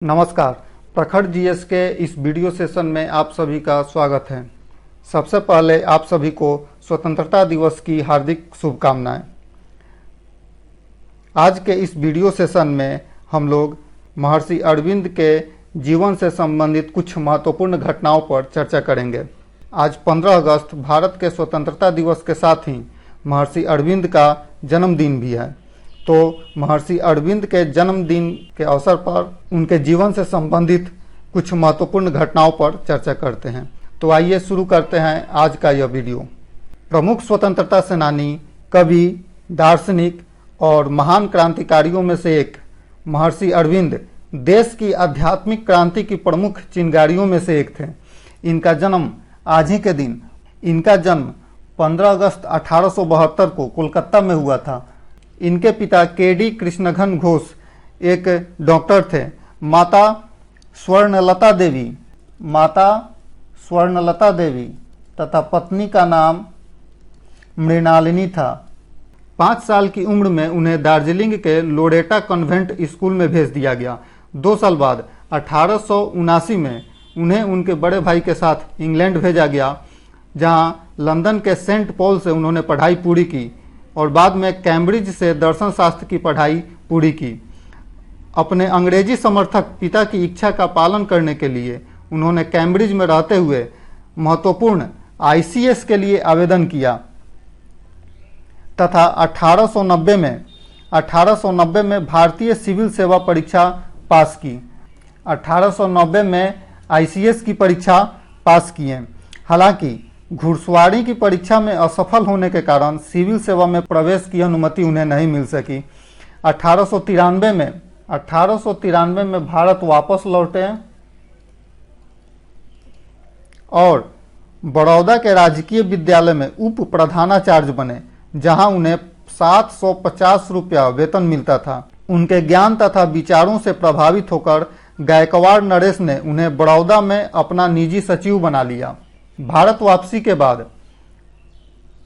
नमस्कार। प्रखर जीएस के इस वीडियो सेशन में आप सभी का स्वागत है। सबसे पहले आप सभी को स्वतंत्रता दिवस की हार्दिक शुभकामनाएं। आज के इस वीडियो सेशन में हम लोग महर्षि अरविंद के जीवन से संबंधित कुछ महत्वपूर्ण घटनाओं पर चर्चा करेंगे। आज 15 अगस्त भारत के स्वतंत्रता दिवस के साथ ही महर्षि अरविंद का जन्मदिन भी है। तो महर्षि अरविंद के जन्मदिन के अवसर पर उनके जीवन से संबंधित कुछ महत्वपूर्ण घटनाओं पर चर्चा करते हैं। तो आइए शुरू करते हैं आज का यह वीडियो। प्रमुख स्वतंत्रता सेनानी, कवि, दार्शनिक और महान क्रांतिकारियों में से एक महर्षि अरविंद देश की आध्यात्मिक क्रांति की प्रमुख चिंगारियों में से एक थे। इनका जन्म आज ही के दिन 15 अगस्त 1872 को कोलकाता में हुआ था। इनके पिता केडी कृष्णघन घोष एक डॉक्टर थे। माता स्वर्णलता देवी तथा पत्नी का नाम मृणालिनी था। 5 साल की उम्र में उन्हें दार्जिलिंग के लोरेटा कॉन्वेंट स्कूल में भेज दिया गया। 2 साल बाद 1879 में उन्हें उनके बड़े भाई के साथ इंग्लैंड भेजा गया, जहां लंदन के सेंट पॉल से उन्होंने पढ़ाई पूरी की और बाद में कैम्ब्रिज से दर्शन शास्त्र की पढ़ाई पूरी की। अपने अंग्रेजी समर्थक पिता की इच्छा का पालन करने के लिए उन्होंने कैम्ब्रिज में रहते हुए महत्वपूर्ण आईसीएस के लिए आवेदन किया तथा 1890 में भारतीय सिविल सेवा परीक्षा पास की। 1890 में आईसीएस की परीक्षा पास किए। हालांकि घुड़सवारी की परीक्षा में असफल होने के कारण सिविल सेवा में प्रवेश की अनुमति उन्हें नहीं मिल सकी। 1893 में भारत वापस लौटे और बड़ौदा के राजकीय विद्यालय में उप प्रधानाचार्य बने, जहां उन्हें 750 रुपया वेतन मिलता था। उनके ज्ञान तथा विचारों से प्रभावित होकर गायकवाड़ नरेश ने उन्हें बड़ौदा में अपना निजी सचिव बना लिया। भारत वापसी के बाद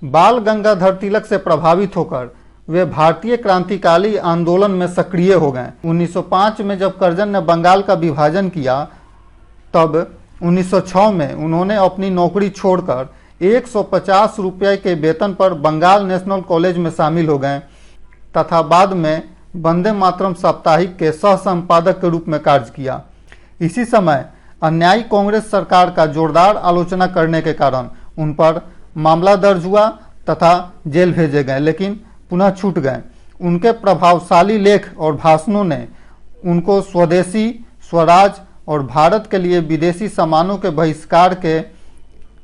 बाल गंगाधर तिलक से प्रभावित होकर वे भारतीय क्रांतिकारी आंदोलन में सक्रिय हो गए। 1905 में जब कर्जन ने बंगाल का विभाजन किया, तब 1906 में उन्होंने अपनी नौकरी छोड़कर 150 रुपये के वेतन पर बंगाल नेशनल कॉलेज में शामिल हो गए तथा बाद में वंदे मातरम साप्ताहिक के सह संपादक के रूप में कार्य किया। इसी समय अन्यायी कांग्रेस सरकार का जोरदार आलोचना करने के कारण उन पर मामला दर्ज हुआ तथा जेल भेजे गए, लेकिन पुनः छूट गए। उनके प्रभावशाली लेख और भाषणों ने उनको स्वदेशी, स्वराज और भारत के लिए विदेशी सामानों के बहिष्कार के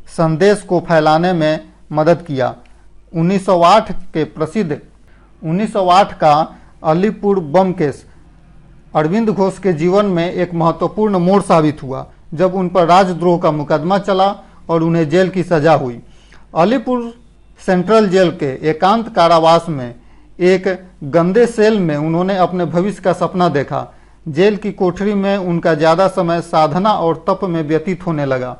संदेश को फैलाने में मदद किया। 1908 का अलीपुर बम केस अरविंद घोष के जीवन में एक महत्वपूर्ण मोड़ साबित हुआ, जब उन पर राजद्रोह का मुकदमा चला और उन्हें जेल की सजा हुई। अलीपुर सेंट्रल जेल के एकांत कारावास में एक गंदे सेल में उन्होंने अपने भविष्य का सपना देखा। जेल की कोठरी में उनका ज़्यादा समय साधना और तप में व्यतीत होने लगा।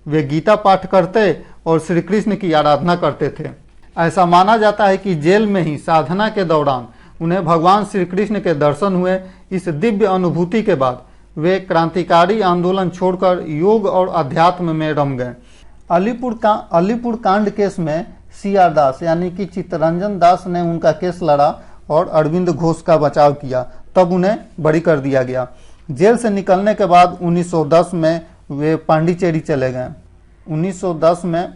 वे गीता पाठ करते और श्री कृष्ण की आराधना करते थे। ऐसा माना जाता है कि जेल में ही साधना के दौरान उन्हें भगवान श्री कृष्ण के दर्शन हुए। इस दिव्य अनुभूति के बाद वे क्रांतिकारी आंदोलन छोड़कर योग और अध्यात्म में रम गए। अलीपुर कांड केस में CR दास यानी कि चित्तरंजन दास ने उनका केस लड़ा और अरविंद घोष का बचाव किया, तब उन्हें बरी कर दिया गया। जेल से निकलने के बाद 1910 में वे पांडिचेरी चले गए। 1910 में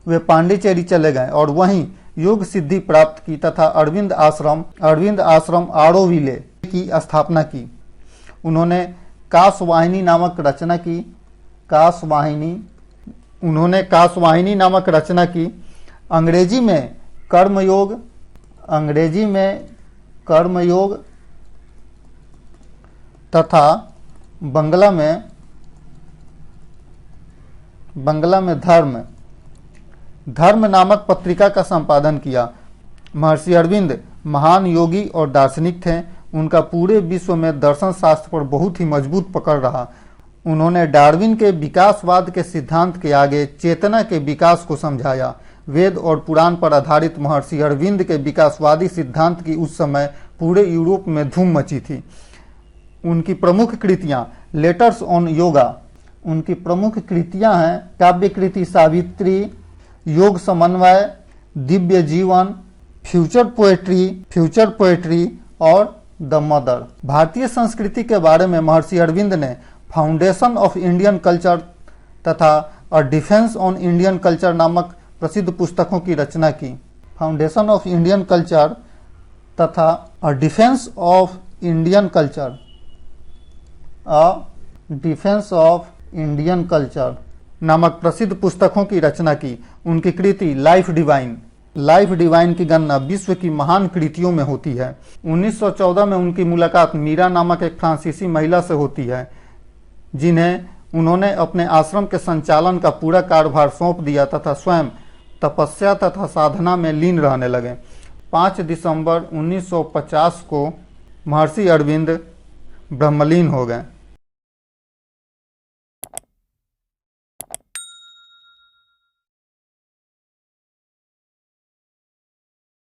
वे पांडिचेरी चले गए और वहीं योग सिद्धि प्राप्त की तथा अरविंद आश्रम आरोविले की स्थापना की। उन्होंने काशवाहिनी नामक रचना की। अंग्रेजी में कर्मयोग तथा बंगला में धर्म नामक पत्रिका का संपादन किया। महर्षि अरविंद महान योगी और दार्शनिक थे। उनका पूरे विश्व में दर्शन शास्त्र पर बहुत ही मजबूत पकड़ रहा। उन्होंने डार्विन के विकासवाद के सिद्धांत के आगे चेतना के विकास को समझाया। वेद और पुराण पर आधारित महर्षि अरविंद के विकासवादी सिद्धांत की उस समय पूरे यूरोप में धूम मची थी। उनकी प्रमुख कृतियां लेटर्स ऑन योगा, उनकी प्रमुख कृतियां हैं काव्य कृति सावित्री, योग समन्वय, दिव्य जीवन, फ्यूचर पोएट्री और द मदर। भारतीय संस्कृति के बारे में महर्षि अरविंद ने फाउंडेशन ऑफ इंडियन कल्चर तथा a defence on Indian culture नामक प्रसिद्ध पुस्तकों की रचना की। फाउंडेशन ऑफ इंडियन कल्चर तथा a defence of Indian culture, a defence of Indian culture नामक प्रसिद्ध पुस्तकों की रचना की। उनकी कृति लाइफ डिवाइन की गणना विश्व की महान कृतियों में होती है। 1914 में उनकी मुलाकात मीरा नामक एक फ्रांसीसी महिला से होती है, जिन्हें उन्होंने अपने आश्रम के संचालन का पूरा कार्यभार सौंप दिया तथा स्वयं तपस्या तथा साधना में लीन रहने लगे। 5 दिसंबर 1950 को महर्षि अरविंद ब्रह्मलीन हो गए।